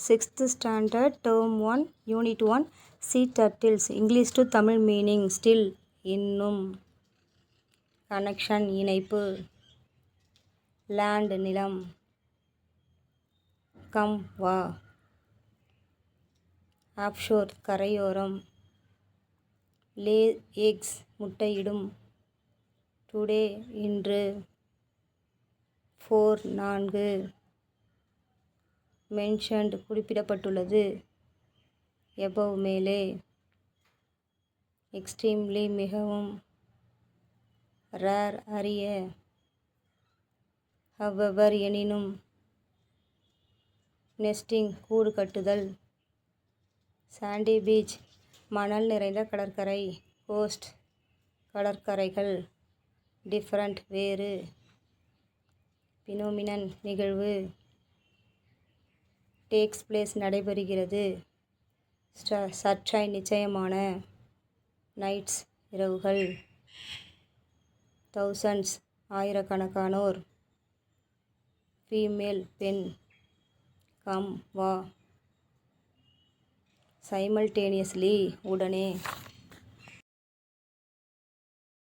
6th standard, term 1, unit 1, sea turtles. English to Tamil meaning still, இன்னும், connection இணைப்பு, land நிலம், come வா, offshore கரையோரம், lay eggs முட்டையிடும், today இன்று, for நான்கு, mentioned குறிப்பிடப்பட்டுள்ளது, above மேலே, extremely மிகவும், rare அரிய, however எனினும், nesting கூடு கட்டுதல், sandy beach மணல் நிறைந்த கடற்கரை, coast கடற்கரைகள், different வேறு, phenomenon நிகழ்வு, takes place நடைபெறுகிறது, சற்றே நிச்சயமான, nights இரவுகள், thousands ஆயிரக்கணக்கானோர், female பெண், come வா, simultaneously உடனே.